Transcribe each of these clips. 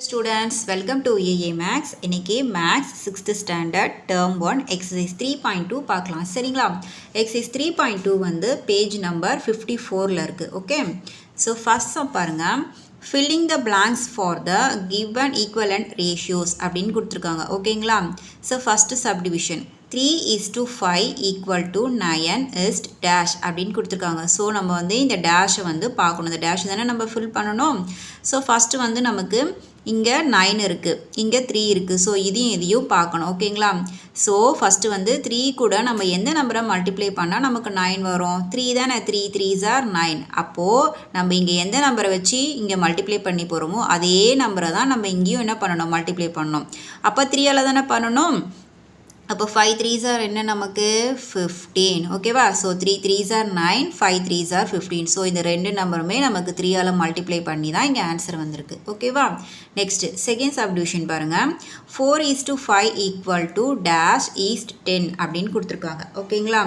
Students, welcome to AA Max. இன்னைக்கு Max 6th standard term 1 exercise 3.2 பார்க்கலாம். சரிங்களா? exercise 3.2 வந்து page number 54ல இருக்கு. Okay? So first sum பாருங்க. Filling the blanks for the given equivalent ratios அப்படின்னு கொடுத்திருக்காங்க. ஓகேங்களா? So first subdivision 3:5 equal to 9 is dash அப்படின்னு கொடுத்துருக்காங்க. ஸோ நம்ம வந்து இந்த டேஷை வந்து பார்க்கணும். இந்த டேஷ் தானே நம்ம ஃபில் பண்ணணும். ஸோ ஃபஸ்ட்டு வந்து நமக்கு இங்கே 9 இருக்குது, இங்கே 3 இருக்குது. ஸோ இதையும் பார்க்கணும். ஓகேங்களா? ஸோ ஃபஸ்ட்டு வந்து 3 கூட நம்ம எந்த நம்பரை மல்டிப்ளை பண்ணால் நமக்கு 9 வரும்? 3 தானே. 3 3s are 9. அப்போது நம்ம இங்கே எந்த நம்பரை வச்சு இங்கே மல்டிப்ளை பண்ணி போகிறோமோ அதே நம்பரை தான் நம்ம இங்கேயும் என்ன பண்ணணும்? மல்டிப்ளை பண்ணணும். அப்போ 3ஆல் தானே பண்ணணும். அப்போ 5 3s are என்ன நமக்கு 15. ஓகேவா? So 3 3s are 9, 5 3s are 15. So இந்த ரெண்டு நம்பருமே நமக்கு 3ஆல் மல்டிப்ளை பண்ணி தான் இங்கே ஆன்சர் வந்திருக்கு. ஓகேவா? நெக்ஸ்ட் செகண்ட் சப்டிவிஷன் பாருங்கள். 4:5 equal to dash is 10 அப்படின்னு கொடுத்துருக்காங்க. ஓகேங்களா?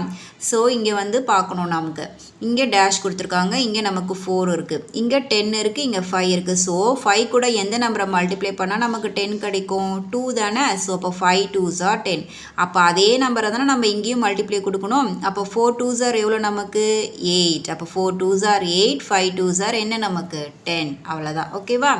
ஸோ இங்கே வந்து பார்க்கணும் நமக்கு. இங்கே டேஷ் கொடுத்துருக்காங்க, இங்கே நமக்கு 4 இருக்குது, இங்கே 10 இருக்குது, இங்கே 5 இருக்குது. ஸோ 5 கூட எந்த நம்பரை மல்டிப்ளை பண்ணால் நமக்கு 10 கிடைக்கும்? 2 தானே. ஸோ அப்போ 5 2s are 10. அப்போ அதே நம்பரை தானே நம்ம இங்கேயும் மல்டிப்ளை கொடுக்கணும். அப்போ 4 2s are எவ்வளோ நமக்கு? 8. அப்போ 4 2s are 8, 5 2s are என்ன நமக்கு? 10. அவ்வளோதான். ஓகேவா?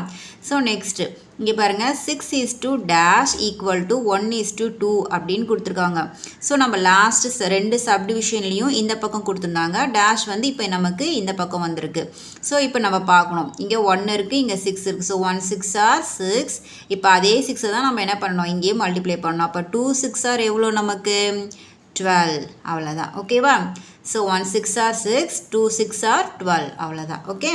ஸோ நெக்ஸ்ட்டு இங்கே பாருங்கள். 6:2 dash equal to 1:2 அப்படின்னு கொடுத்துருக்காங்க. ஸோ நம்ம லாஸ்ட்டு ரெண்டு சப்டிவிஷன்லேயும் இந்த பக்கம் கொடுத்துருந்தாங்க. டேஷ் வந்து இப்போ நமக்கு இந்த பக்கம் வந்திருக்கு. ஸோ இப்போ நம்ம பார்க்கணும். இங்கே 1 இருக்குது, இங்கே 6 இருக்குது. So 1 6 are 6. இப்போ அதே 6 தான் நம்ம என்ன பண்ணணும்? இங்கேயே மல்டிப்ளை பண்ணணும். அப்போ 2 6 are எவ்வளோ நமக்கு? 12. அவ்வளோதான். ஓகேவா? So 1 6 are 6, 2 6 are 12. அவ்வளோதான். Okay.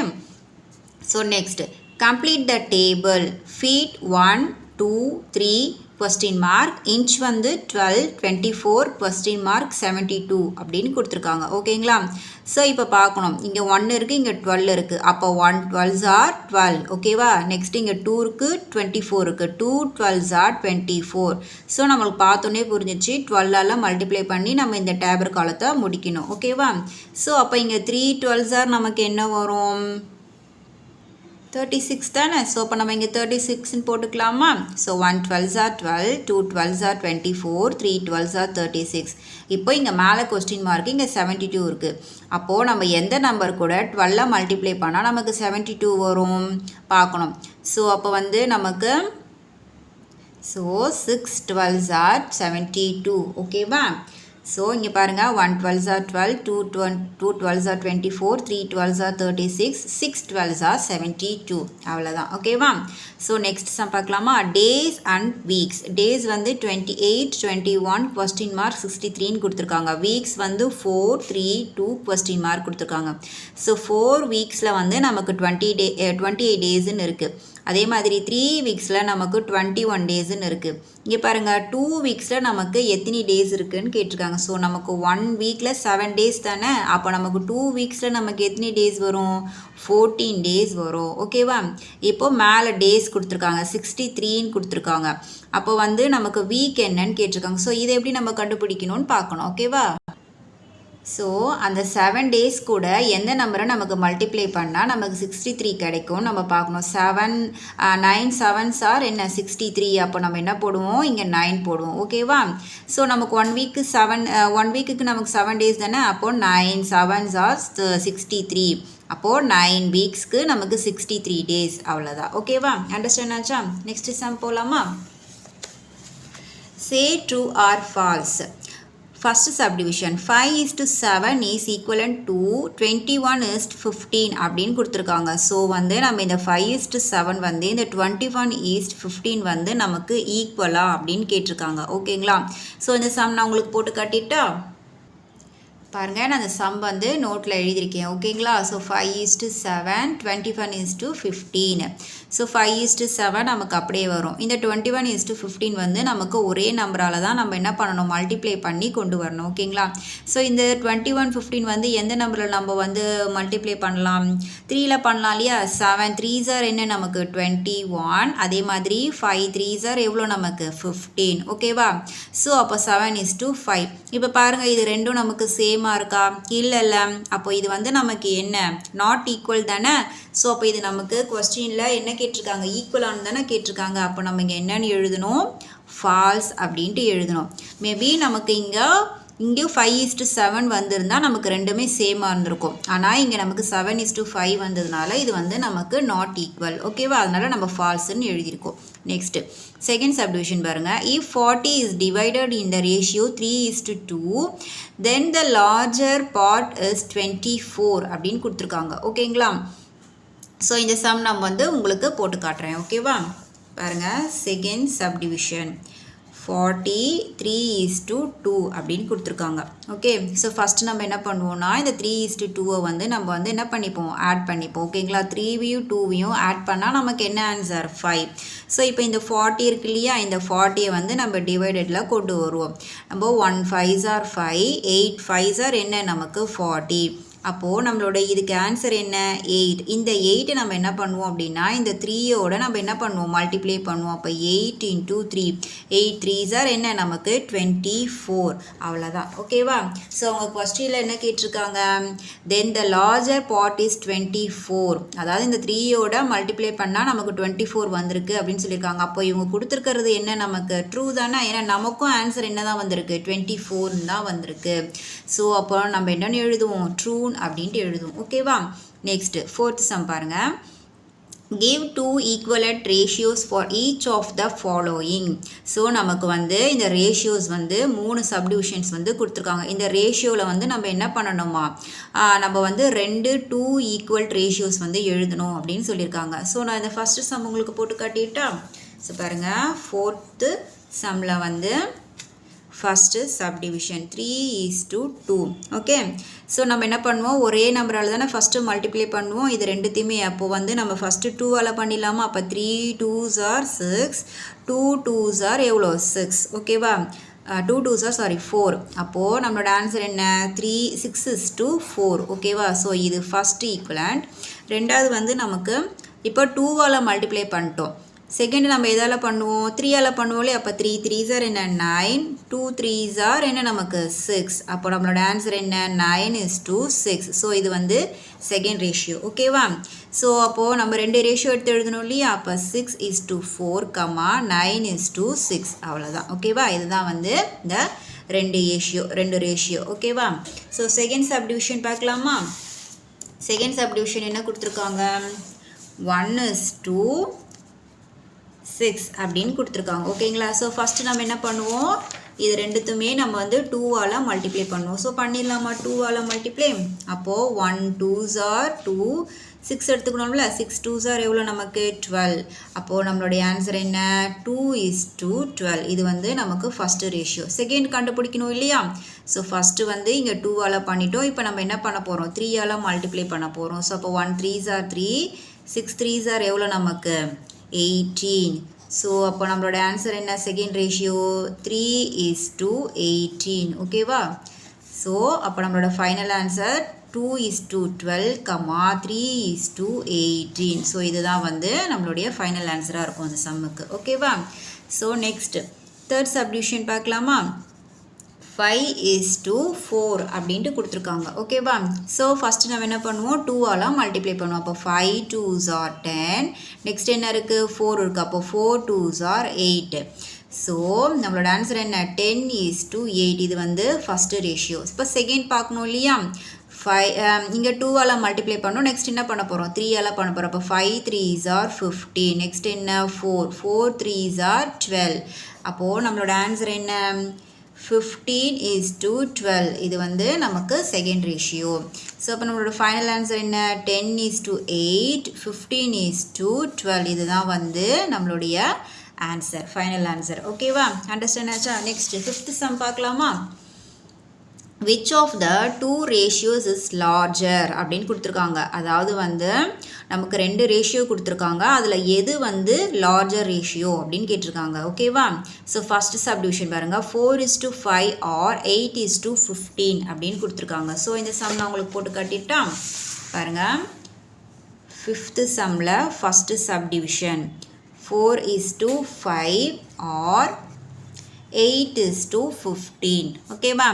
So next complete the table. feet 1 2 3 question mark, inch வந்து 12 24 question mark 72 அப்படின்னு கொடுத்துருக்காங்க. ஓகேங்களா? ஸோ இப்போ பார்க்கணும். இங்கே 1 இருக்குது, இங்கே 12 இருக்குது. அப்போ 1 12s are 12. ஓகேவா? நெக்ஸ்ட் இங்கே 2 இருக்குது, 24 இருக்குது. 2 12s are 24. ஸோ நம்மளுக்கு பார்த்தோன்னே புரிஞ்சிச்சு. 12ஆல் மல்டிப்ளை பண்ணி நம்ம இந்த டேபர் காலத்தை முடிக்கணும். ஓகேவா? ஸோ அப்போ இங்கே 3 12s are நமக்கு என்ன வரும்? 36 தானே. ஸோ அப்போ நம்ம இங்கே 36ன்னு போட்டுக்கலாமா? So 1 12s are 12, 2 12s are 24, 3 12s are 36. இப்போ இங்கே மேலே கொஸ்டின் மார்க், இங்கே 72 இருக்குது. அப்போது நம்ம எந்த நம்பர் கூட 12 மல்டிப்ளை பண்ணால் நமக்கு 72 வரும் பார்க்கணும். ஸோ அப்போ வந்து நமக்கு 6 12s are 72. ஓகேவா? ஸோ இங்கே பாருங்கள். 1 12s are 12, 2 12s are 24, 3 12s are 36, 6 12s are 72. அவ்வளோதான். ஓகேவா? ஸோ நெக்ஸ்ட் சம் பார்க்கலாமா? Days and weeks. டேஸ் வந்து 28 21 question mark 63ன்னு கொடுத்துருக்காங்க. வீக்ஸ் வந்து 4 3 2 question mark கொடுத்துருக்காங்க. ஸோ 4 வீக்ஸில் வந்து நமக்கு 28 டேஸ்ன்னு இருக்குது. அதே மாதிரி 3 வீக்ஸில் நமக்கு 21 டேஸ்ன்னு இருக்குது. இங்கே பாருங்கள். 2 வீக்ஸில் நமக்கு எத்தனை டேஸ் இருக்குதுன்னு கேட்டிருக்காங்க. ஸோ நமக்கு 1 வீக்கில் 7 டேஸ் தானே. அப்போ நமக்கு 2 வீக்ஸில் நமக்கு எத்தனை டேஸ் வரும்? 14 டேஸ் வரும். ஓகேவா? இப்போது மேலே டேஸ் கொடுத்துருக்காங்க, 63ன்னு கொடுத்துருக்காங்க. அப்போ வந்து நமக்கு வீக் என்னன்னு கேட்டிருக்காங்க. ஸோ இதை எப்படி நம்ம கண்டுபிடிக்கணும்னு பார்க்கணும். ஓகேவா? ஸோ அந்த 7 டேஸ் கூட எந்த நம்பரை நமக்கு மல்டிப்ளை பண்ணால் நமக்கு 63 கிடைக்கும் நம்ம பார்க்கணும். 9 7s are என்ன 63. அப்போ நம்ம என்ன போடுவோம்? இங்கே 9 போடுவோம். ஓகேவா? ஸோ நமக்கு 1 வீக்குக்கு நமக்கு 7 டேஸ் தானே. அப்போது 9 7s are 63. அப்போது 9 வீக்ஸ்க்கு நமக்கு 63 டேஸ். அவ்வளோதான். ஓகேவா? அண்டர்ஸ்டாண்ட் ஆச்சா? நெக்ஸ்ட் சம் போகலாமா? Say true or false. First subdivision 5:7 is equivalent to 21:15 அப்படின்னு கொடுத்துருக்காங்க. ஸோ வந்து நம்ம இந்த 5:7 வந்து இந்த 21:15 வந்து நமக்கு ஈக்குவலா அப்படின்னு கேட்டிருக்காங்க. ஓகேங்களா? ஸோ இந்த சம் நான் உங்களுக்கு போட்டு காட்டிட்டா பாருங்கள். நான் அந்த சம் வந்து நோட்டில் எழுதியிருக்கேன். ஓகேங்களா? ஸோ 5:7 21:15. ஸோ 5:7 நமக்கு அப்படியே வரும். இந்த 21:15 வந்து நமக்கு ஒரே நம்பரால் தான் நம்ம என்ன பண்ணணும்? மல்டிப்ளை பண்ணி கொண்டு வரணும். ஓகேங்களா? ஸோ இந்த 21:15 வந்து எந்த நம்பரில் நம்ம வந்து மல்டிப்ளை பண்ணலாம்? 3ல் பண்ணலாம் இல்லையா? 7 3s are என்ன நமக்கு? 21. அதே மாதிரி 5 3s are எவ்வளோ நமக்கு? 15. ஓகேவா? ஸோ அப்போ 7:5. இப்போ பாருங்கள். இது ரெண்டும் நமக்கு சேமாக இருக்கா? இல்லை. அப்போ இது வந்து நமக்கு என்ன? நாட் ஈக்குவல் தானே. ஸோ அப்போ இது நமக்கு கொஸ்டினில் என்ன கேட்டிருக்காங்க, ஈக்குவலானு தானே கேட்டிருக்காங்க. அப்போ நம்ம இங்கே என்னென்னு எழுதணும், ஃபால்ஸ் அப்படின்ட்டு எழுதணும். மேபி நமக்கு இங்கே 5:7 வந்திருந்தால் நமக்கு ரெண்டுமே சேமாக இருந்திருக்கும். ஆனால் இங்கே நமக்கு 7:5 வந்ததுனால இது வந்து நமக்கு நாட் ஈக்குவல். ஓகேவா, அதனால் நம்ம ஃபால்ஸ்ன்னு எழுதியிருக்கோம். நெக்ஸ்ட்டு செகண்ட் சப்டிவிஷன் பாருங்கள். If 40 is divided in the ratio 3:2 then the larger part is 24 அப்படின்னு கொடுத்துருக்காங்க. ஓகேங்களா, ஸோ இந்த சம் நம்ம வந்து உங்களுக்கு போட்டு காட்டுறேன். ஓகேவா, பாருங்கள். செகண்ட் சப்டிவிஷன் 43:2 அப்படின்னு கொடுத்துருக்காங்க. ஓகே, ஸோ ஃபஸ்ட்டு நம்ம என்ன பண்ணுவோம்னா இந்த 3:2 வந்து நம்ம வந்து என்ன பண்ணிப்போம், ஆட் பண்ணிப்போம். ஓகேங்களா, 3வையும் 2வையும் ஆட் பண்ணால் நமக்கு என்ன ஆன்சர், 5. ஸோ இப்போ இந்த 40 இருக்கு இல்லையா, இந்த 40யை வந்து நம்ம டிவைடடில் கொண்டு வருவோம். நம்ம 1 5s are 5, 8 5s are என்ன நமக்கு 40. அப்போது நம்மளோட இதுக்கு ஆன்சர் என்ன, 8. இந்த 8 நம்ம என்ன பண்ணுவோம் அப்படின்னா இந்த 3யோட நம்ம என்ன பண்ணுவோம், மல்டிப்ளை பண்ணுவோம். அப்போ 8 × 3, 8 3s are என்ன நமக்கு 24. அவ்வளோதான். ஓகேவா, ஸோ அவங்க கொஸ்டினில் என்ன கேட்டிருக்காங்க, தென் த லார்ஜர் பார்ட் இஸ் 24. அதாவது இந்த 3யோட மல்டிப்ளை பண்ணால் நமக்கு 24 வந்திருக்கு அப்படின்னு சொல்லியிருக்காங்க. அப்போ இவங்க கொடுத்துருக்கிறது என்ன நமக்கு ட்ரூ தானே, ஏன்னா நமக்கும் ஆன்சர் என்ன தான் வந்திருக்கு, 24 தான் வந்திருக்கு. ஸோ அப்போ நம்ம என்னென்னு எழுதுவோம், ட்ரூ அப்படின்ட்டு எழுதுவோம். ஓகேவா, நெக்ஸ்ட் ஃபோர்த் சம் பாருங்க. give 2 equivalent ratios for each of the following. So நமக்கு வந்து இந்த ரேஷியோஸ் வந்து 3 சப்டிவிஷன்ஸ் வந்து கொடுத்துருக்காங்க. இந்த ரேஷியோவில் வந்து நம்ம என்ன பண்ணணுமா, நம்ம வந்து 2 ஈக்குவல் ரேஷியோஸ் வந்து எழுதணும் அப்படின்னு சொல்லியிருக்காங்க. ஸோ நான் இந்த ஃபஸ்ட்டு சம் உங்களுக்கு போட்டு காட்டிட்டா. ஸோ பாருங்கள், ஃபோர்த்து சம்மில் வந்து ஃபஸ்ட்டு சப்டிவிஷன் 3:2. ஓகே, ஸோ நம்ம என்ன பண்ணுவோம், ஒரே நம்பரால் தானே ஃபஸ்ட்டு மல்டிப்ளை பண்ணுவோம். இது ரெண்டுத்தையுமே அப்போது வந்து நம்ம ஃபஸ்ட்டு 2ஆல் பண்ணிடலாமா. அப்போ 3 2s are 6, 2 2s are எவ்வளோ 6. ஓகேவா, 2 2s are 4. அப்போது நம்மளோட ஆன்சர் என்ன, 6:4. ஓகேவா, ஸோ இது ஃபஸ்ட்டு ஈக்குவலண்ட். ரெண்டாவது வந்து நமக்கு இப்போ 2ஆல் மல்டிப்ளை பண்ணிட்டோம். செகண்ட் நம்ம எதால் பண்ணுவோம், 3ஆல் பண்ணுவோம்லே. அப்போ 3 3s are என்ன 9, 2 3s are என்ன நமக்கு 6. அப்போ நம்மளோட ஆன்சர் என்ன, 9:6. ஸோ இது வந்து செகண்ட் ரேஷியோ. ஓகேவா, ஸோ அப்போது நம்ம 2 ரேஷியோ எடுத்து எழுதணும் இல்லையா. அப்போ 6:4, 9:6. அவ்வளோதான். ஓகேவா, இதுதான் வந்து இந்த ரெண்டு ரேஷியோ. ஓகேவா, ஸோ செகண்ட் சப்டிவிஷன் பார்க்கலாமா. செகண்ட் சப்டிவிஷன் என்ன கொடுத்துருக்காங்க, 1:6 அப்படின்னு கொடுத்துருக்காங்க. ஓகேங்களா, ஸோ ஃபஸ்ட்டு நம்ம என்ன பண்ணுவோம், இது ரெண்டுத்துமே நம்ம வந்து 2ஆல் மல்டிப்ளை பண்ணுவோம். ஸோ பண்ணிடலாமா, 2ஆல் மல்டிப்ளை. அப்போது 1 2s are 2, 6 எடுத்துக்கணும்ல. 6 2s are எவ்வளோ நமக்கு 12. அப்போது நம்மளுடைய ஆன்சர் என்ன, 2:12. இது வந்து நமக்கு ஃபஸ்ட்டு ரேஷியோ. செகண்ட் கண்டுபிடிக்கணும் இல்லையா. ஸோ ஃபஸ்ட்டு வந்து இங்கே 2ஆல் பண்ணிட்டோம். இப்போ நம்ம என்ன பண்ண போகிறோம், 3ஆல் மல்டிப்ளை பண்ண போகிறோம். ஸோ அப்போ 1 3s are 3, 6 3s are எவ்வளோ நமக்கு 18. ஸோ அப்போ நம்மளோட ஆன்சர் என்ன, செகண்ட் ரேஷியோ 3:18. ஓகேவா, ஸோ அப்போ நம்மளோட ஃபைனல் ஆன்சர் 2:12, 3:18. ஸோ இதுதான் வந்து நம்மளுடைய ஃபைனல் ஆன்சராக இருக்கும் அந்த சம்முக்கு. ஓகேவா, ஸோ நெக்ஸ்ட் தேர்ட் சப்டிவிஷன் பார்க்கலாமா. 5:4 அப்படின்ட்டு கொடுத்துருக்காங்க. ஓகேவா, ஸோ ஃபஸ்ட்டு நம்ம என்ன பண்ணுவோம், 2ஆல் மல்டிப்ளை பண்ணுவோம். அப்போ 5 2s are 10. நெக்ஸ்ட் என்ன இருக்குது, 4 இருக்குது. அப்போ 4 2s are 8. ஸோ நம்மளோட ஆன்சர் என்ன, 10:8. இது வந்து ஃபஸ்ட்டு ரேஷியோ. இப்போ செகண்ட் பார்க்கணும் இல்லையா. 5 இங்கே 2ஆல் மல்டிப்ளை பண்ணோம். நெக்ஸ்ட் என்ன பண்ண போகிறோம், 3ஆல் பண்ண போகிறோம். அப்போ 5 3s are 15. நெக்ஸ்ட் என்ன, 4 3s are 12. அப்போது நம்மளோட ஆன்சர் என்ன, 15:12. இது வந்து நமக்கு செகண்ட் ரேஷியோ. ஸோ அப்போ நம்மளோட ஃபைனல் ஆன்சர் என்ன, 10:8, 15:12. இதுதான் வந்து நம்மளுடைய ஆன்சர், ஃபைனல் ஆன்சர். ஓகேவா, அண்டர்ஸ்டாண்ட் ஆச்சா. நெக்ஸ்ட் ஃபிஃப்த் சம் பார்க்கலாமா. which of the two ratios is larger அப்படின்னு கொடுத்துருக்காங்க. அதாவது வந்து நமக்கு 2 ரேஷியோ கொடுத்துருக்காங்க. அதில் எது வந்து லார்ஜர் ரேஷியோ அப்படின்னு கேட்டிருக்காங்க. ஓகேவா, ஸோ ஃபஸ்ட்டு சப்டிவிஷன் பாருங்கள், 4:5 or 8:15 அப்படின்னு கொடுத்துருக்காங்க. ஸோ இந்த சம் நான் உங்களுக்கு போட்டு காட்டிட்டா. பாருங்கள், ஃபிஃப்த்து சம்மில் ஃபஸ்ட்டு சப்டிவிஷன் 4:5 or 8:15 ஓகேவா.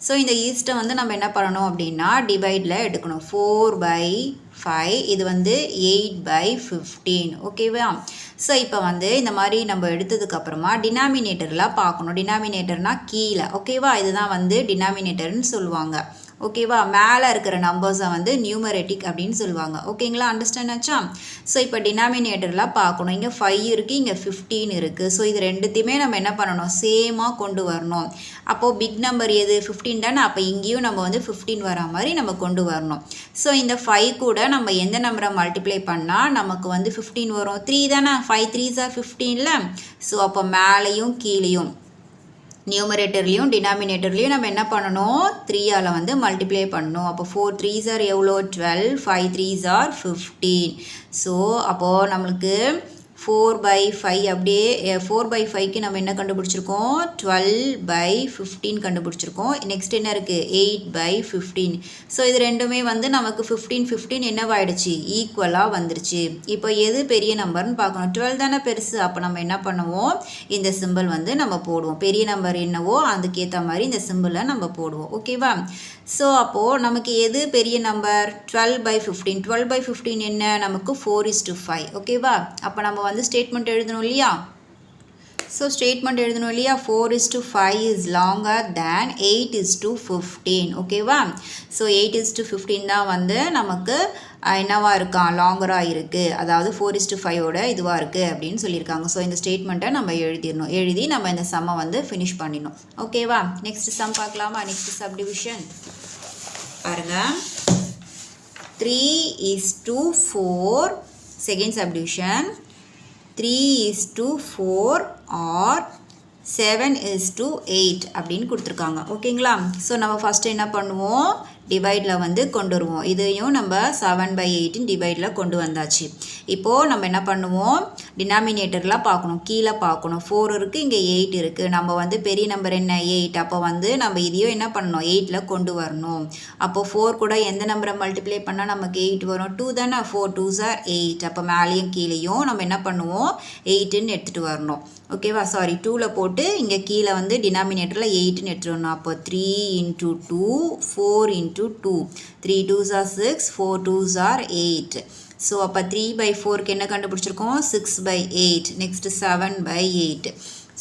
ஸோ இந்த ஈஸ்ட்டை வந்து நம்ம என்ன பண்ணணும் அப்படின்னா டிவைடில் எடுக்கணும். 4/5 இது வந்து 8/15 ஓகேவா. ஸோ இப்போ வந்து இந்த மாதிரி நம்ம எடுத்ததுக்கப்புறமா டினாமினேட்டர்லாம் பார்க்கணும். டினாமினேட்டர்னால் கீழே ஓகேவா. இதுதான் வந்து டினாமினேட்டர்னு சொல்லுவாங்க ஓகேவா. மேலே இருக்கிற நம்பர்ஸை வந்து நியூமரேட்டிக் அப்படின்னு சொல்லுவாங்க ஓகேங்களா. அண்டர்ஸ்டாண்ட் ஆச்சா. ஸோ இப்போ டினாமினேட்டர்லாம் பார்க்கணும். இங்கே 5 இருக்குது, இங்கே 15 இருக்குது. ஸோ இது ரெண்டுத்தையுமே நம்ம என்ன பண்ணணும், சேமாக கொண்டு வரணும். அப்போது பிக் நம்பர் எது 15 தானே. அப்போ இங்கேயும் நம்ம வந்து 15 வரா மாதிரி நம்ம கொண்டு வரணும். ஸோ இந்த 5 கூட நம்ம எந்த நம்பரை மல்டிப்ளை பண்ணால் நமக்கு வந்து 15 வரும், 3 தானே. 5 3s are 15ல. ஸோ அப்போ மேலேயும் கீழேயும் நியூமரேட்டர்லேயும் டினாமினேட்டர்லேயும் நம்ம என்ன பண்ணணும், 3ஆல் வந்து மல்டிப்ளை பண்ணணும். அப்போ 4 3s are எவ்வளோ 12, 5 3s are 15. ஸோ அப்போது நம்மளுக்கு 4/5 அப்படியே 4/5க்கு நம்ம என்ன கண்டுபிடிச்சிருக்கோம், 12/15 கண்டுபிடிச்சிருக்கோம். நெக்ஸ்ட் என்ன இருக்குது, 8/15. ஸோ இது ரெண்டுமே வந்து நமக்கு 15 என்னவாயிடுச்சு, ஈக்குவலாக வந்துருச்சு. இப்போ எது பெரிய நம்பர்னு பார்க்கணும். 12 தானே பெருசு. அப்போ நம்ம என்ன பண்ணுவோம், இந்த சிம்பிள் வந்து நம்ம போடுவோம். பெரிய நம்பர் என்னவோ அதுக்கேற்ற மாதிரி இந்த சிம்பிளை நம்ம போடுவோம் ஓகேவா. ஸோ அப்போது நமக்கு எது பெரிய நம்பர், 12/15. 12/15 என்ன, நமக்கு 4:5 ஓகேவா. அப்போ நம்ம வந்து ஸ்டேட்மெண்ட் எழுதணும் இல்லையா. ஸோ ஸ்டேட்மெண்ட் எழுதணும் இல்லையா. 4:5 இஸ் லாங்கர் தேன் 8:15 ஓகேவா. ஸோ 8:15 தான் வந்து நமக்கு என்னவா இருக்கான், லாங்கராக இருக்குது. அதாவது 4:5ஓட இதுவாக இருக்குது அப்படின்னு சொல்லியிருக்காங்க. ஸோ இந்த ஸ்டேட்மெண்ட்டை நம்ம எழுதிடணும். எழுதி நம்ம இந்த சம்மை வந்து ஃபினிஷ் பண்ணிடணும் ஓகேவா. நெக்ஸ்ட் சம் பார்க்கலாமா. நெக்ஸ்ட் சப்டிவிஷன் பாருங்கள். 3:4 செகண்ட் சப்டிவிஷன். 3:4 or 7:8 அப்படின்னு கொடுத்துருக்காங்க ஓகேங்களா. ஸோ நம்ம ஃபஸ்ட்டு என்ன பண்ணுவோம், டிவைடில் வந்து கொண்டு வருவோம். இதையும் நம்ம 7/8 டிவைடில் கொண்டு வந்தாச்சு. இப்போது நம்ம என்ன பண்ணுவோம், டினாமினேட்டர்லாம் பார்க்கணும், கீழே பார்க்கணும். 4 இருக்குது, இங்கே 8 இருக்குது. நம்ம வந்து பெரிய நம்பர் என்ன 8. அப்போ வந்து நம்ம இதையும் என்ன பண்ணணும், 8ல் கொண்டு வரணும். அப்போது 4 கூட எந்த நம்பரை மல்டிப்ளை பண்ணால் நமக்கு 8 வரும், 2 தானே. 4 2s are 8. அப்போ மேலேயும் கீழேயும் நம்ம என்ன பண்ணுவோம், 8ன்னு எடுத்துகிட்டு வரணும் ஓகேவா. சாரி 2ல் போட்டு இங்கே கீழே வந்து டினாமினேட்டரில் 8ன்னு எடுத்துகிட்டு வரணும். அப்போ 3 × 2 4 × 2 3 2s are 6 4 2s are 8. So அப்போ 3/4க்கு என்ன கண்டுபிடிச்சிருக்கோம், 6/8. நெக்ஸ்ட்டு 7/8.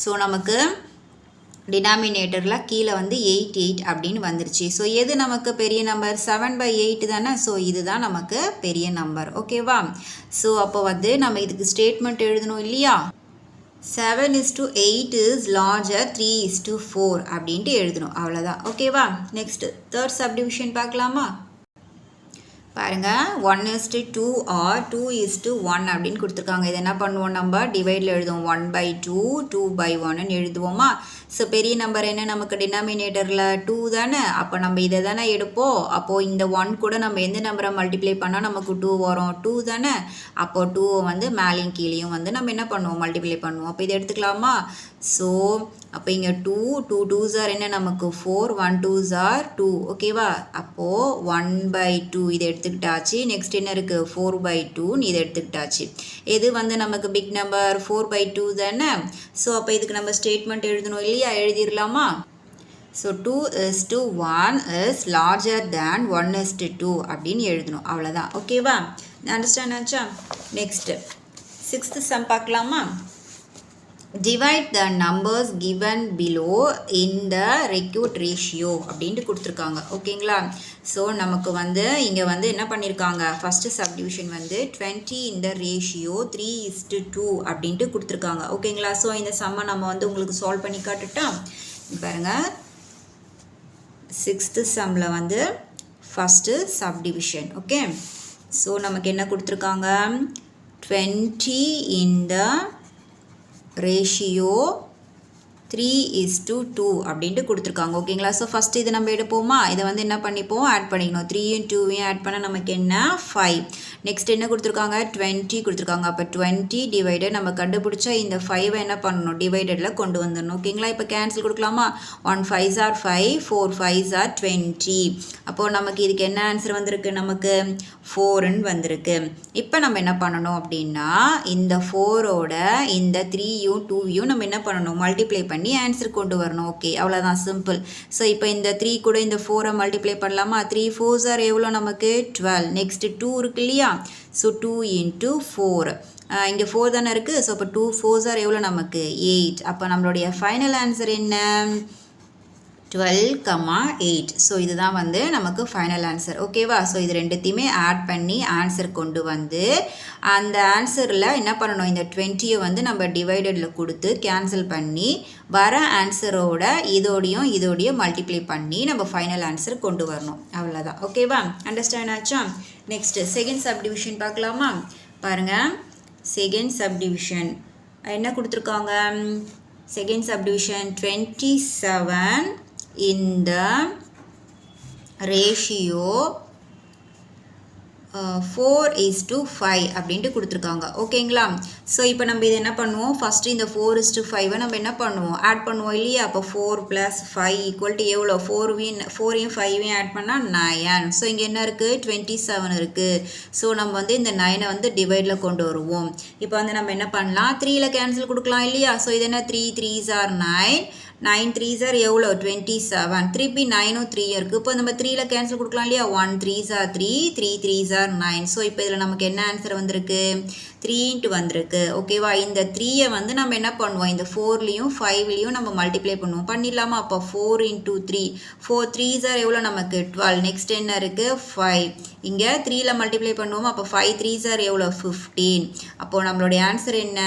ஸோ நமக்கு டினாமினேட்டரில் கீழே வந்து 8 8 அப்படின்னு வந்துருச்சு. ஸோ எது நமக்கு பெரிய நம்பர், 7/8 தானே. ஸோ இதுதான் நமக்கு பெரிய நம்பர் ஓகேவா. ஸோ அப்போ வந்து நம்ம இதுக்கு ஸ்டேட்மெண்ட் எழுதணும் இல்லையா. 7:8 is larger 3:4 அப்படின்ட்டு எழுதணும். அவ்வளோதான் ஓகேவா. நெக்ஸ்ட் தேர்ட் சப்டிவிஷன் பார்க்கலாமா. பாருங்கள் 1:2 or 2:1 அப்படின்னு கொடுத்துருக்காங்க. இது என்ன பண்ணுவோம், நம்ம டிவைடில் எழுதுவோம். 1/2 2/1ன்னு எழுதுவோமா. ஸோ பெரிய நம்பர் என்ன நமக்கு டினாமினேட்டரில் 2 தானே. அப்போ நம்ம இதை தானே எடுப்போம். அப்போது இந்த 1 கூட நம்ம எந்த நம்பரை மல்டிப்ளை பண்ணால் நமக்கு 2 வரும், 2 தானே. அப்போது 2 வந்து மேலேயும் கீழேயும் வந்து நம்ம என்ன பண்ணுவோம், மல்டிப்ளை பண்ணுவோம். அப்போ இதை எடுத்துக்கலாமா. ஸோ அப்போ இங்கே 2 2s are என்ன நமக்கு 4 1 2s are 2 ஓகேவா. அப்போது 1/2 இதை எடுத்துக்கிட்டாச்சு. நெக்ஸ்ட் என்ன இருக்குது 4/2 இதை எடுத்துக்கிட்டாச்சு. எது வந்து நமக்கு பிக் நம்பர் 4/2 தானே. ஸோ அப்போ இதுக்கு நம்ம ஸ்டேட்மெண்ட் எழுதணும் இல்லையா, எழுதிடலாமா. ஸோ 2:1 is larger than 1:2 அப்படின்னு எழுதணும். அவ்வளோதான் ஓகேவா. அண்டர்ஸ்டாண்ட் ஆச்சா. நெக்ஸ்ட் 6th சம் பார்க்கலாமா. divide the numbers given below in the required ratio அப்படின்ட்டு கொடுத்துருக்காங்க ஓகேங்களா. ஸோ நமக்கு வந்து இங்கே வந்து என்ன பண்ணியிருக்காங்க, ஃபஸ்ட்டு சப்டிவிஷன் வந்து 20 in the ratio 3:2 அப்படின்ட்டு கொடுத்துருக்காங்க ஓகேங்களா. ஸோ இந்த சம்மை நம்ம வந்து உங்களுக்கு சால்வ் பண்ணி காட்டுட்டா. பாருங்கள் 6th சம்மில் வந்து ஃபஸ்ட்டு சப்டிவிஷன் ஓகே. ஸோ நமக்கு என்ன கொடுத்துருக்காங்க, 20 in the ratio 3:2 அப்படின்ட்டு கொடுத்துருக்காங்க ஓகேங்களா. ஸோ ஃபஸ்ட்டு இதை நம்ம எடுப்போமா. இதை வந்து என்ன பண்ணிப்போம், ஆட் பண்ணிக்கணும். 3யும் 2வையும் ஆட் பண்ணால் நமக்கு என்ன 5. நெக்ஸ்ட் என்ன கொடுத்துருக்காங்க, 20 கொடுத்துருக்காங்க. அப்போ 20 டிவைடட் நம்ம கண்டுபிடிச்சா இந்த 5 என்ன பண்ணணும், டிவைடடில் கொண்டு வந்துடணும் ஓகேங்களா. இப்போ கேன்சல் கொடுக்கலாமா. 1 5s are 5 4 5s are 20. அப்போது நமக்கு இதுக்கு என்ன ஆன்சர் வந்திருக்கு, நமக்கு 4ன்னு வந்திருக்கு. இப்போ நம்ம என்ன பண்ணணும் அப்படின்னா இந்த 4ஓட இந்த 3யும் 2வையும் நம்ம என்ன பண்ணணும், மல்டிப்ளை பண்ணி பண்ணி ஆன்சர் கொண்டு வரணும். ஓகே, அவ்வளோதான், சிம்பிள். ஸோ இப்போ இந்த 3 கூட இந்த 4 மல்டிப்ளை பண்ணலாமா? 3 4s are எவ்வளோ நமக்கு? 12. நெக்ஸ்ட்டு 2 இருக்கு இல்லையா? So 2 into 4. இங்கே 4 தானே இருக்குது. ஸோ இப்போ 2 4s are எவ்வளோ நமக்கு? 8. அப்போ நம்மளுடைய ஃபைனல் ஆன்சர் என்ன? 12,8. ஸோ இதுதான் வந்து நமக்கு ஃபைனல் ஆன்சர். ஓகேவா? ஸோ இது ரெண்டுத்தையுமே ஆட் பண்ணி ஆன்சர் கொண்டு வந்து அந்த ஆன்சரில் என்ன பண்ணணும்? இந்த 20 வந்து நம்ம டிவைடடில் கொடுத்து கேன்சல் பண்ணி வர ஆன்சரோட இதோடையும் மல்டிப்ளை பண்ணி நம்ம ஃபைனல் ஆன்சர் கொண்டு வரணும். அவ்வளோதான். ஓகேவா? அண்டர்ஸ்டாண்ட் ஆச்சா? நெக்ஸ்ட்டு செகண்ட் சப்டிவிஷன் பார்க்கலாமா? பாருங்கள், செகண்ட் சப்டிவிஷன் என்ன கொடுத்துருக்காங்க? Second subdivision 27 in the ratio 4:5 அப்படின்ட்டு கொடுத்துருக்காங்க. ஓகேங்களா? ஸோ இப்போ நம்ம இது என்ன பண்ணுவோம்? ஃபஸ்ட்டு இந்த 4:5 நம்ம என்ன பண்ணுவோம்? ஆட் பண்ணுவோம் இல்லையா? அப்போ 4 + 5 = எவ்வளோ? 4யும் 5யும் ஆட் பண்ணால் 9. ஸோ இங்கே என்ன இருக்குது? 27 இருக்குது. ஸோ நம்ம வந்து இந்த 9 வந்து டிவைடில் கொண்டு வருவோம். இப்போ வந்து நம்ம என்ன பண்ணலாம்? 3ல் கேன்சல் கொடுக்கலாம் இல்லையா? ஸோ இது என்ன? 3 3s are 9. 9 3s are எவ்வளோ? 27. திருப்பி 9ம் 3யும் இருக்குது. இப்போ நம்ம 3ல் கேன்சல் கொடுக்கலாம் இல்லையா? 1 3s are 3, 3 3s are 9. So இப்போ இதில் நமக்கு என்ன ஆன்சர் வந்திருக்கு? 3 வந்திருக்கு. ஓகேவா? இந்த 3யை வந்து நம்ம என்ன பண்ணுவோம்? இந்த 4லையும் 5லையும் நம்ம மல்டிப்ளை பண்ணுவோம். பண்ணிடலாமா? அப்போ 4 into 3. 4 3s are எவ்வளோ நமக்கு? 12. நெக்ஸ்ட் என்ன இருக்குது? 5. இங்கே 3ல் மல்டிப்ளை பண்ணுவோம். அப்போ 5 3s are எவ்வளோ? 15. அப்போது நம்மளுடைய ஆன்சர் என்ன?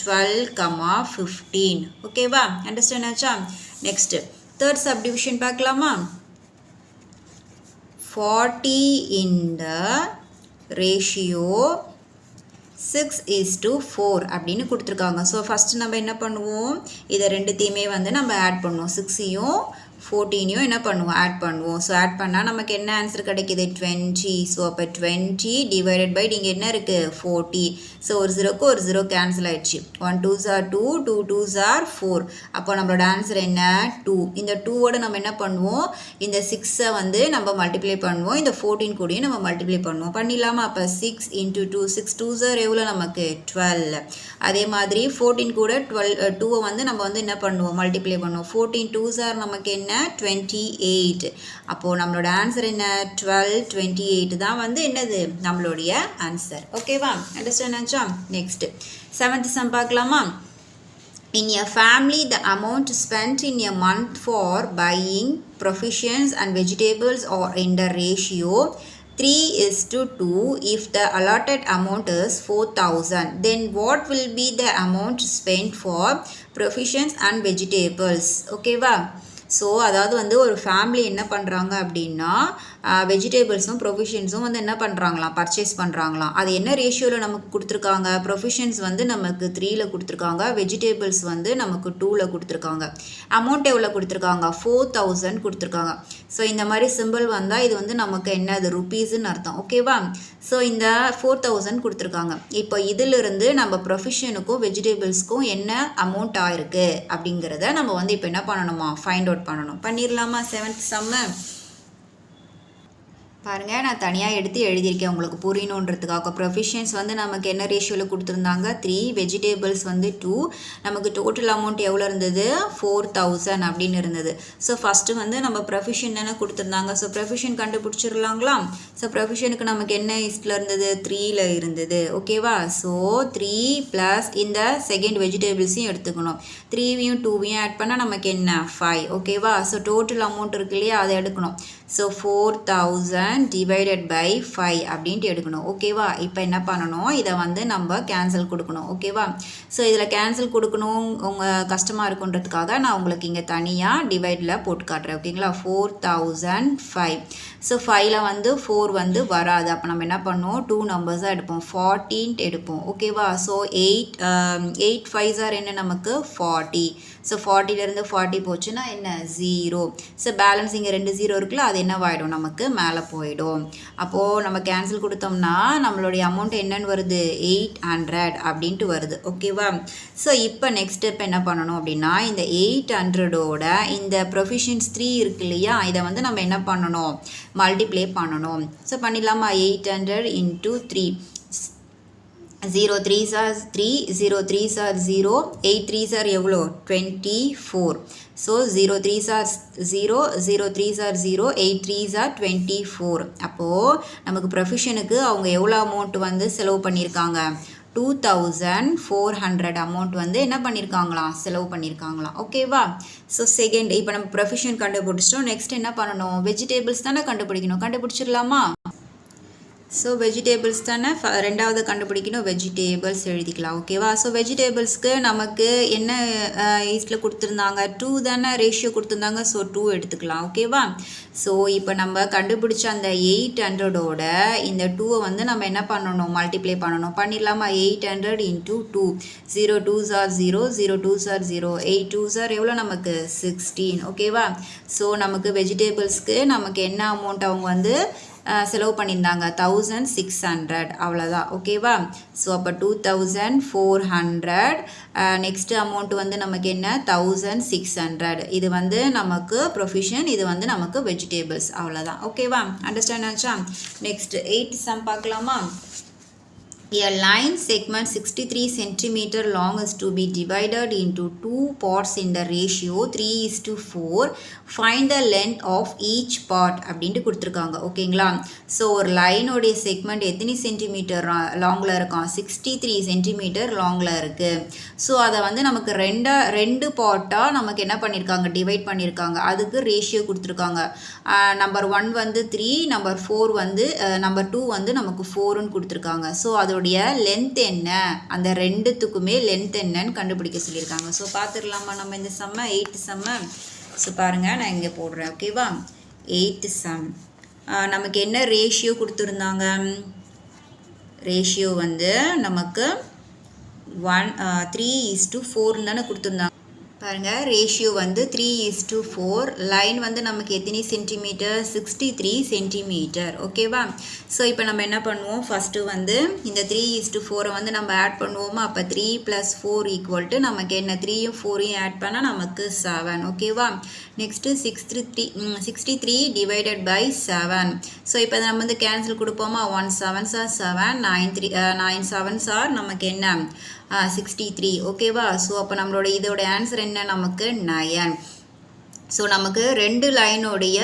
12,15. ஓகேவா? அண்டர்ஸ்டாண்ட் ஆச்சா? நெக்ஸ்ட்டு தேர்ட் சப்டிவிஷன் பார்க்கலாமா? 40 in the ratio 6:4 அப்படின்னு கொடுத்துருக்காங்க. ஸோ ஃபஸ்ட்டு நம்ம என்ன பண்ணுவோம்? இதை ரெண்டுத்தையுமே வந்து நம்ம ஆட் பண்ணுவோம். 6யும் 14யும் என்ன பண்ணுவோம்? ஆட் பண்ணுவோம். ஸோ ஆட் பண்ணால் நமக்கு என்ன ஆன்சர் கிடைக்கிது? 20. ஸோ அப்போ 20 டிவைடட் பை நீங்கள் என்ன இருக்குது? 40. ஸோ ஒரு 0க்கு ஒரு 0 கேன்சல் ஆகிடுச்சு. 1 2s are 2, 2 2s are 4. அப்போ நம்மளோட ஆன்சர் என்ன? 2. இந்த 2வோட நம்ம என்ன பண்ணுவோம்? இந்த 6ஐ வந்து நம்ம மல்டிப்ளை பண்ணுவோம். இந்த 14 கூடயும் நம்ம மல்டிப்ளை பண்ணுவோம். பண்ணிடலாமா? அப்போ 6 into 2. 6 2s are எவ்வளோ நமக்கு? 12. அதே மாதிரி 14 கூட 2வை வந்து நம்ம வந்து என்ன பண்ணுவோம்? மல்டிப்ளை பண்ணுவோம். 14 2s are நமக்கு என்ன? 28. அப்போது நம்மளோட ஆன்சர் என்ன? 1228 தான் வந்து என்னது? நம்மளுடைய ஆன்சர். ஓகேவா? அண்டர்ஸ்டாண்ட் ஆச்சா? நெக்ஸ்ட் 7th சம் பார்க்கலாமா? In a family, the amount spent in a month for buying provisions and vegetables are in the ratio 3:2. If the allotted amount is 4,000, then what will be the amount spent for provisions and vegetables? ஓகேவா? So அதாவது வந்து ஒரு family என்ன பண்ணுறாங்க அப்படின்னா வெஜிடபிள்ஸும் ப்ரொவிஷன்ஸும் வந்து என்ன பண்ணுறாங்களாம்? Purchase பண்ணுறாங்களாம். அது என்ன ரேஷியோவில் நமக்கு கொடுத்துருக்காங்க? ப்ரொவிஷன்ஸ் வந்து நமக்கு 3ல் கொடுத்துருக்காங்க, வெஜிடபிள்ஸ் வந்து நமக்கு 2ல் கொடுத்துருக்காங்க. அமௌண்ட் எவ்வளோ கொடுத்துருக்காங்க? 4,000 கொடுத்துருக்காங்க. ஸோ இந்த மாதிரி சிம்பிள் வந்தால் இது வந்து நமக்கு என்ன? அது ருப்பீஸுன்னு அர்த்தம். ஓகேவா? ஸோ இந்த 4,000 கொடுத்துருக்காங்க. இப்போ இதிலிருந்து நம்ம ப்ரொவிஷனுக்கும் வெஜிடபிள்ஸ்க்கும் என்ன அமௌண்ட் ஆயிருக்கு அப்படிங்கிறத நம்ம வந்து இப்போ என்ன பண்ணணுமா? ஃபைண்ட் அவுட் பண்ணணும். பண்ணிடலாமா? 7th சம்மு பாருங்கள், நான் தனியாக எடுத்து எழுதியிருக்கேன் உங்களுக்கு புரியணுன்றதுக்காக. ப்ரொவிஷன்ஸ் வந்து நமக்கு என்ன ரேஷியோவில் கொடுத்துருந்தாங்க? 3. வெஜிடபிள்ஸ் வந்து 2. நமக்கு டோட்டல் அமௌண்ட் எவ்வளோ இருந்தது? 4,000 அப்படின்னு இருந்தது. ஸோ ஃபஸ்ட்டு வந்து நம்ம ப்ரொவிஷன் தானே கொடுத்துருந்தாங்க. ஸோ ப்ரொவிஷன் கண்டுபிடிச்சிடலாங்களா? ஸோ ப்ரொவிஷனுக்கு நமக்கு என்ன இஸ்டில் இருந்தது? 3ல் இருந்தது. ஓகேவா? ஸோ 3 + இந்த செகண்ட் வெஜிடபிள்ஸையும் எடுத்துக்கணும். 3யும் 2வையும் ஆட் பண்ணால் நமக்கு என்ன? 5. ஓகேவா? ஸோ டோட்டல் அமௌண்ட் இருக்கு இல்லையா? அதை எடுக்கணும். ஸோ 4,000 டிவைடட் பை 5 அப்படின்ட்டு எடுக்கணும். ஓகேவா? இப்போ என்ன பண்ணணும்? இதை வந்து நம்ம கேன்சல் கொடுக்கணும். ஓகேவா? ஸோ இதில் கேன்சல் கொடுக்கணும் உங்கள் கஷ்டமாக இருக்குன்றதுக்காக நான் உங்களுக்கு இங்கே தனியாக டிவைடில் போட்டு காட்டுறேன். ஓகேங்களா? 4,005. ஸோ 5ல் வந்து 4 வந்து வராது. அப்போ நம்ம என்ன பண்ணுவோம்? 2 நம்பர்ஸாக எடுப்போம். 14 எடுப்போம். ஓகேவா? ஸோ 8 5s are என்ன நமக்கு? 40. ஸோ 40லேருந்து 40 போச்சுன்னா என்ன? 0. ஸோ பேலன்ஸ் இங்கே 2 0 இருக்குல்ல, அது என்னவாயிடும்? நமக்கு மேலே போயிடும். அப்போது நம்ம கேன்சல் கொடுத்தோம்னா நம்மளுடைய அமௌண்ட் என்னன்னு வருது? 800 அப்படின்ட்டு வருது. ஓகேவா? ஸோ இப்போ நெக்ஸ்ட் ஸ்டெப் என்ன பண்ணணும் அப்படின்னா, இந்த 800ஓட இந்த ப்ரொவிஷன்ஸ் 3 இருக்கு இல்லையா? இதை வந்து நம்ம என்ன பண்ணணும்? மல்டிப்ளை பண்ணணும். ஸோ பண்ணிடலாமா? 800 into 3. 0 3s are 3, 0 3s are 0, 8 3s are எவ்வளோ 24. So 0 3s are 0, 0 3s are 0, 8 3s are 24. அப்போது நமக்கு ப்ரொஃபிஷனுக்கு அவங்க எவ்வளோ அமௌண்ட் வந்து செலவு பண்ணியிருக்காங்க 2400 அமௌண்ட் வந்து என்ன பண்ணியிருக்காங்களாம் செலவு பண்ணியிருக்காங்களாம். ஓகேவா? ஸோ செகண்ட் இப்போ நம்ம ப்ரொஃபிஷன் கண்டுபிடிச்சிட்டோம். நெக்ஸ்ட் என்ன பண்ணணும் வெஜிடேபிள்ஸ் தானே கண்டுபிடிக்கணும். கண்டுபிடிச்சிடலாமா? ஸோ வெஜிடேபிள்ஸ் தானே ரெண்டாவது கண்டுபிடிக்கணும். வெஜிடேபிள்ஸ் எழுதிக்கலாம். ஓகேவா? ஸோ வெஜிடேபிள்ஸ்க்கு நமக்கு என்ன ஈஸ்டில் கொடுத்துருந்தாங்க 2 தானே ரேஷியோ கொடுத்துருந்தாங்க. ஸோ 2 எடுத்துக்கலாம். ஓகேவா? ஸோ இப்போ நம்ம கண்டுபிடிச்ச அந்த 800ஓட இந்த 2வை வந்து நம்ம என்ன பண்ணணும் மல்டிப்ளை பண்ணணும். பண்ணிடலாமா? 800 into 2. 0 2s are 0, 0 2s are 0, 8 2s are எவ்வளோ நமக்கு 16. ஓகேவா? ஸோ நமக்கு வெஜிடேபிள்ஸ்க்கு நமக்கு என்ன அமௌண்ட் அவங்க வந்து செலவு பண்ணியிருந்தாங்க 1600. அவ்வளோதான். ஓகேவா? ஸோ அப்போ 2400. நெக்ஸ்ட் அமௌண்ட் வந்து நமக்கு என்ன 1600. இது வந்து நமக்கு ப்ரொஃபிஷன், இது வந்து நமக்கு வெஜிடேபிள்ஸ். அவ்வளோதான். ஓகேவா? அண்டர்ஸ்டாண்ட் ஆச்சா? நெக்ஸ்ட் 8 சம் பார்க்கலாமா? A line segment 63 cm long is to be divided into 2 parts in the ratio 3:4. Find the length of each part அப்படின்ட்டு கொடுத்துருக்காங்க. ஓகேங்களா? ஸோ ஒரு லைனோடைய செக்மெண்ட் எத்தனை சென்டிமீட்டர் லாங்கில் இருக்கும் 63 சென்டிமீட்டர் லாங்கில் இருக்குது. ஸோ அதை வந்து நமக்கு ரெண்டு பார்ட்டாக நமக்கு என்ன பண்ணியிருக்காங்க டிவைட் பண்ணியிருக்காங்க. அதுக்கு ரேஷியோ கொடுத்துருக்காங்க. நம்பர் 1 வந்து 3, நம்பர் 4 வந்து நம்பர் 2 வந்து நமக்கு 4ன்னு கொடுத்துருக்காங்க. ஸோ அதோடைய லென்த் என்ன, அந்த ரெண்டுத்துக்குமே லென்த் என்னன்னு கண்டுபிடிக்க சொல்லியிருக்காங்க. ஸோ பார்த்துடலாமா நம்ம இந்த செம்ம 8th செம்ம? ஸோ பாருங்கள் நான் இங்கே போடுறேன். ஓகேவா? 8th சம் நமக்கு என்ன ரேஷியோ கொடுத்துருந்தாங்க? ரேஷியோ வந்து நமக்கு 3:4 தானே கொடுத்துருந்தாங்க. பாருங்கள் ரேஷியோ வந்து 3:4. லைன் வந்து நமக்கு எத்தனை சென்டிமீட்டர் 63 சென்டிமீட்டர். ஓகேவா? ஸோ இப்போ நம்ம என்ன பண்ணுவோம் ஃபஸ்ட்டு வந்து இந்த 3:4 வந்து நம்ம ஆட் பண்ணுவோமா? அப்போ 3 + 4 = நமக்கு என்ன 3யும் 4யும் ஆட் பண்ணால் நமக்கு 7. ஓகேவா? Next 63 divided by 7. ஸோ இப்போ நம்ம வந்து கேன்சல் கொடுப்போமா? 1 7s are 7, 9 7s are நமக்கு என்ன 63. ஓகேவா? ஸோ அப்போ நம்மளோட இதோட ஆன்சர் என்ன நமக்கு 9. ஸோ நமக்கு ரெண்டு லைனோடைய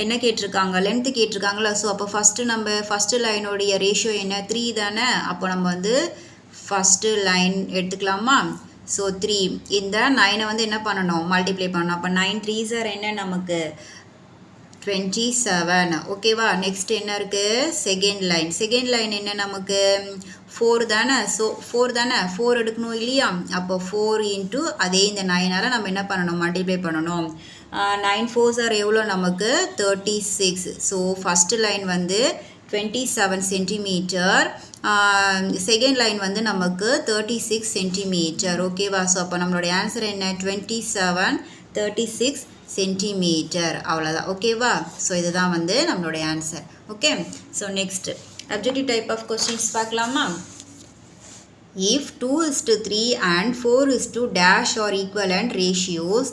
என்ன கேட்டிருக்காங்க லென்த்து கேட்டிருக்காங்களா. ஸோ அப்போ ஃபஸ்ட்டு லைனோடைய ரேஷியோ என்ன 3 தானே. அப்போ நம்ம வந்து ஃபஸ்ட்டு லைன் எடுத்துக்கலாமா? ஸோ 3 இந்த 9 வந்து என்ன பண்ணணும் மல்டிப்ளை பண்ணணும். அப்போ 9 3s are என்ன நமக்கு 27. ஓகேவா? நெக்ஸ்ட் என்ன இருக்குது செகண்ட் லைன் என்ன நமக்கு 4 தானே. ஸோ 4 தானே 4 எடுக்கணும் இல்லையா? அப்போ 4 இன்ட்டு அதே இந்த 9ஆல் நம்ம என்ன பண்ணணும் மல்டிப்ளை பண்ணணும். 9 4s are எவ்வளோ நமக்கு 36. ஸோ ஃபஸ்ட்டு லைன் வந்து 27 சென்டிமீட்டர், செகண்ட் லைன் வந்து நமக்கு 36 சென்டிமீட்டர். ஓகேவா? ஸோ அப்போ நம்மளுடைய ஆன்சர் என்ன 27 36 சென்டிமீட்டர். அவ்வளோதான். ஓகேவா? ஸோ இதுதான் வந்து நம்மளுடைய answer. Okay. So next objective type of questions பார்க்கலாமா? If 2:3 and 4:dash are equivalent ratios,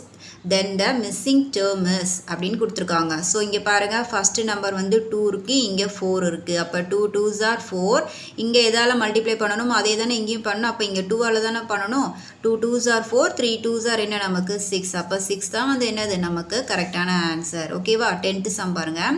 then the missing term is அப்படின்னு கொடுத்துருக்காங்க. ஸோ இங்கே பாருங்கள் ஃபஸ்ட்டு நம்பர் வந்து 2 இருக்குது, இங்கே 4 இருக்குது. அப்போ 2 2s are 4. இங்கே எதால் மல்டிப்ளை பண்ணணும் அதே தானே இங்கேயும் பண்ணணும். அப்போ இங்கே 2ஆல் தானே பண்ணணும். 2 2s are 4, 3 2s are என்ன நமக்கு 6. அப்போ 6 தான் வந்து என்னது நமக்கு கரெக்டான ஆன்சர். ஓகேவா? 10th சம் பாருங்கள்.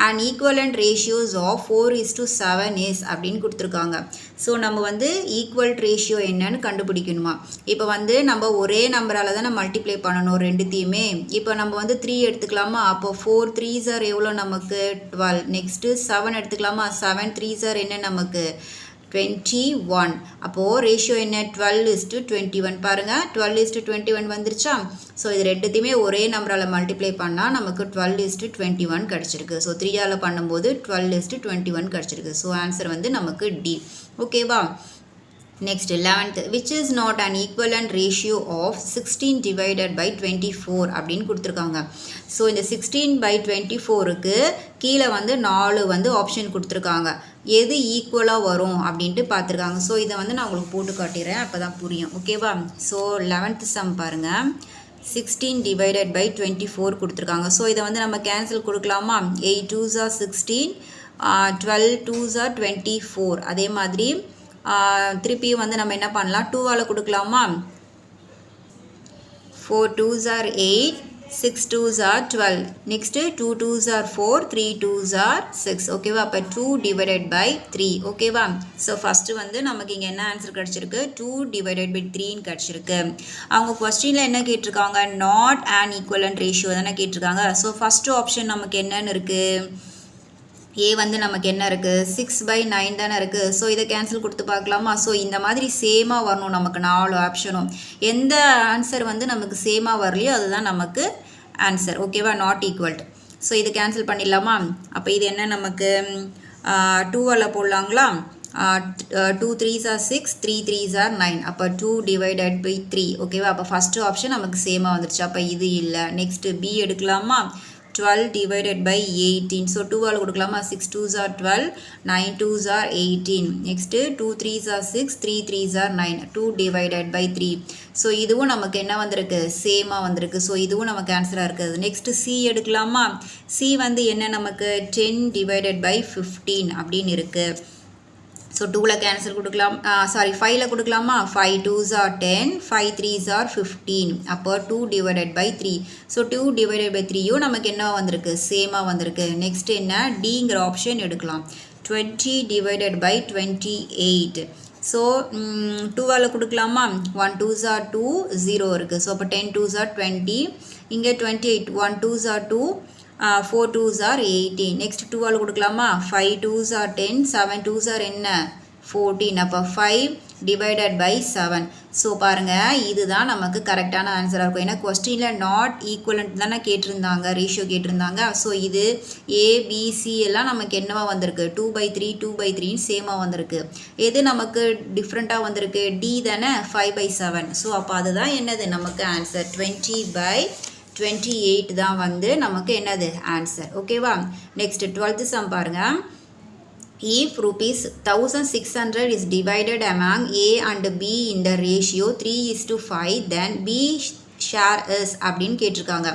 And equivalent ratios of 4:7 is அப்படின்னு கொடுத்துருக்காங்க. ஸோ நம்ம வந்து ஈக்குவல் ரேஷியோ என்னன்னு கண்டுபிடிக்கணுமா? இப்போ வந்து நம்ம ஒரே நம்பரால் தானே மல்டிப்ளை பண்ணணும் ரெண்டுத்தையுமே. இப்போ நம்ம வந்து 3 எடுத்துக்கலாமா? அப்போ 4 3s are எவ்வளோ நமக்கு 12. நெக்ஸ்ட்டு 7 எடுத்துக்கலாமா? 7 3s are என்ன நமக்கு 21. அப்போது ரேஷியோ என்ன 12:21. பாருங்கள் 12:21 வந்துருச்சா? ஸோ இது ரெண்டுத்தையுமே ஒரே நம்பரால் மல்டிப்ளை பண்ணால் நமக்கு 12:21 கிடச்சிருக்கு. ஸோ 3ஆல் பண்ணும்போது 12:21 கிடச்சிருக்கு. ஸோ ஆன்சர் வந்து நமக்கு டி. ஓகேவா? Next 11th which is not an equivalent ratio of 16 divided by 24 அப்படின்னு கொடுத்துருக்காங்க. ஸோ இந்த 16/24க்கு கீழே வந்து 4 வந்து ஆப்ஷன் கொடுத்துருக்காங்க. எது ஈக்குவலாக வரும் அப்படின்ட்டு பார்த்துருக்காங்க. ஸோ இதை வந்து நான் உங்களுக்கு போட்டு காட்டிடுறேன், அப்போ தான் புரியும். ஓகேவா? ஸோ 11th சம் பாருங்கள். 16 divided by 24 கொடுத்துருக்காங்க. ஸோ இதை வந்து நம்ம கேன்சல் கொடுக்கலாமா? 8 2s are 16, 12 2s are 24. அதே மாதிரி திருப்பியும் வந்து நம்ம என்ன பண்ணலாம் 2ஆல் கொடுக்கலாமா 4 2s are 8 6 2s are 12 next 2 2s are 4 3 2s are 6 ஓகேவா அப்போ 2 divided by 3 ஓகேவா ஸோ ஃபஸ்ட்டு வந்து நமக்கு இங்கே என்ன ஆன்சர் கிடச்சிருக்கு 2 divided by 3ன்னு கிடச்சிருக்கு அவங்க கொஸ்டினில் என்ன கேட்டிருக்காங்க நாட் அண்ட் ஈக்குவலன்ட் ரேஷியோ தானே கேட்டிருக்காங்க ஸோ ஃபஸ்ட்டு ஆப்ஷன் நமக்கு என்னன்னு இருக்குது ஏ வந்து நமக்கு என்ன இருக்குது 6/9 தானே இருக்குது ஸோ இதை கேன்சல் கொடுத்து பார்க்கலாமா ஸோ இந்த மாதிரி சேமாக வரணும் நமக்கு 4 ஆப்ஷனும் எந்த ஆன்சர் வந்து நமக்கு சேமாக வரலையோ அதுதான் நமக்கு ஆன்சர் ஓகேவா நாட் ஈக்குவல்ட் ஸோ இது கேன்சல் பண்ணிடலாமா அப்போ இது என்ன நமக்கு 2ஆல் போடலாங்களா 2 3s are 6 3 3s are 9 அப்போ 2 divided by 3 ஓகேவா அப்போ ஃபஸ்ட்டு ஆப்ஷன் நமக்கு சேமாக வந்துருச்சு அப்போ இது இல்லை நெக்ஸ்ட்டு பி எடுக்கலாமா 12 divided by 18 so 2ஆல் கொடுக்கலாமா 6 2s are 12 9 2s are 18 next 2 3s are 6 3 3s are 9 2 divided by 3 so இதுவும் நமக்கு என்ன வந்திருக்கு சேமாக வந்திருக்கு ஸோ இதுவும் நமக்கு ஆன்சராக இருக்குது நெக்ஸ்ட் சி எடுக்கலாமா சி வந்து என்ன நமக்கு 10 divided by 15 அப்படின்னு இருக்குது ஸோ 2ல் கேன்சல் கொடுக்கலாம் சாரி 5ல் கொடுக்கலாமா 5 2s are 10 5 3s are 15 அப்போ 2 divided by 3 so 2 divided by 3யும் நமக்கு என்ன வந்திருக்கு சேமாக வந்திருக்கு நெக்ஸ்ட் என்ன டிங்கிற ஆப்ஷன் எடுக்கலாம் 20 divided by 28 ஸோ 2ஆல் கொடுக்கலாமா 1 2s are 2 0 இருக்குது ஸோ அப்போ 10 2s are 20 இங்கே 28 1 2s are 2 4 2s are 18 next 2ஆல் கொடுக்கலாமா 5 2s are 10 7 2s are என்ன 14 அப்போ 5 divided by 7 ஸோ பாருங்கள் இதுதான் நமக்கு கரெக்டான ஆன்சராக இருக்கும் ஏன்னா கொஸ்டினில் நாட் ஈக்குவலண்ட் தானே கேட்டிருந்தாங்க ரேஷியோ கேட்டிருந்தாங்க ஸோ இது ஏபிசி எல்லாம் நமக்கு என்னவா வந்திருக்கு 2/3 2/3 சேமாக வந்திருக்கு எது நமக்கு டிஃப்ரெண்ட்டாக வந்திருக்கு டி தானே 5/7 ஸோ அப்போ அதுதான் என்னது நமக்கு ஆன்சர் 20/28 தான் வந்து நமக்கு என்னது ஆன்சர் ஓகேவா நெக்ஸ்ட் 12th சம் பாருங்க if rupees 1600 is divided among A and B in the ratio 3:5 then B share is அப்படின்னு கேட்டிருக்காங்க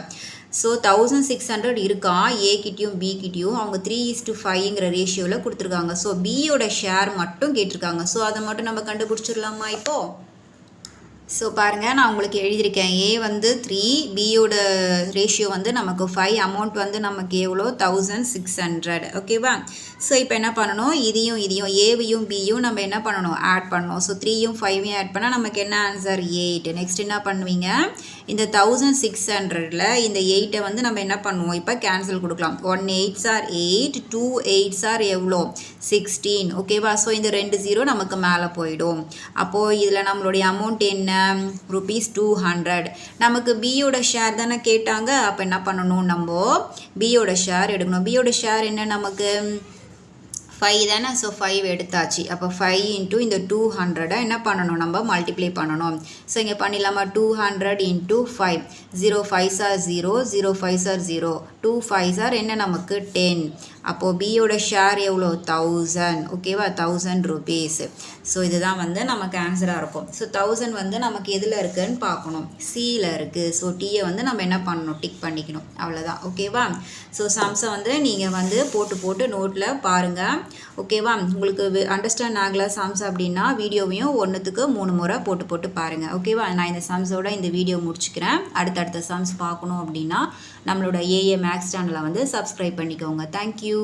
ஸோ 1600 இருக்கான் ஏ கிட்டேயும் பி கிட்டேயும் அவங்க 3:5ங்கிற ரேஷியோவில் கொடுத்துருக்காங்க ஸோ பியோட ஷேர் மட்டும் கேட்டிருக்காங்க ஸோ அதை மட்டும் நம்ம கண்டுபிடிச்சிடலாமா இப்போது ஸோ பாருங்கள் நான் உங்களுக்கு எழுதியிருக்கேன் ஏ வந்து 3 பியோட ரேஷியோ வந்து நமக்கு 5 அமௌண்ட் வந்து நமக்கு எவ்வளோ 1600 ஓகேவா ஸோ இப்போ என்ன பண்ணணும் இதையும் ஏவையும் பியும் நம்ம என்ன பண்ணணும் ஆட் பண்ணணும் ஸோ 3யும் 5யும் ஆட் பண்ணால் நமக்கு என்ன ஆன்சர் 8 நெக்ஸ்ட் என்ன பண்ணுவீங்க இந்த 1600ல் இந்த 8ஐ வந்து நம்ம என்ன பண்ணுவோம் இப்போ கேன்சல் கொடுக்கலாம் 1 8s are 8 2 8s are எவ்வளோ 16 ஓகேவா ஸோ இந்த 2 0 நமக்கு மேலே போயிடும் அப்போது இதில் நம்மளுடைய அமௌண்ட் என்ன rupees 200 நமக்கு பியோட ஷேர் தானே கேட்டாங்க அப்போ என்ன பண்ணணும் நம்ம பியோட ஷேர் எடுக்கணும் பியோட ஷேர் என்ன நமக்கு 5 தானே ஸோ 5 எடுத்தாச்சு அப்போ 5 இன்ட்டு இந்த 200 என்ன பண்ணணும் நம்ம மல்டிப்ளை பண்ணணும் ஸோ இங்கே பண்ணிடலாமா 200 into 5 0 5s are 0 0 5s are 0 2 5s are என்ன நமக்கு 10 அப்போது பியோட ஷேர் எவ்வளோ 1000 ஓகேவா 1000 rupees ஸோ இதுதான் வந்து நமக்கு ஆன்சராக இருக்கும் ஸோ 1000 வந்து நமக்கு எதில் இருக்குதுன்னு பார்க்கணும் சியில் இருக்குது ஸோ டீயை வந்து நம்ம என்ன பண்ணணும் டிக் பண்ணிக்கணும் அவ்வளோதான் ஓகேவா ஸோ சம்ஸை வந்து நீங்கள் வந்து போட்டு நோட்டில் பாருங்கள் ஓகேவா உங்களுக்கு அண்டர்ஸ்டாண்ட் ஆகலை சம்ஸ் அப்படின்னா வீடியோவையும் 1த்துக்கு 3 முறை போட்டு பாருங்கள் ஓகேவா நான் இந்த சம்ஸோட இந்த வீடியோ முடிச்சுக்கிறேன் அடுத்தடுத்த சம்ஸ் பார்க்கணும் அப்படின்னா நம்மளோட ஏஏ மேக்ஸ் சேனலை வந்து சப்ஸ்கிரைப் பண்ணிக்கோங்க தேங்க்யூ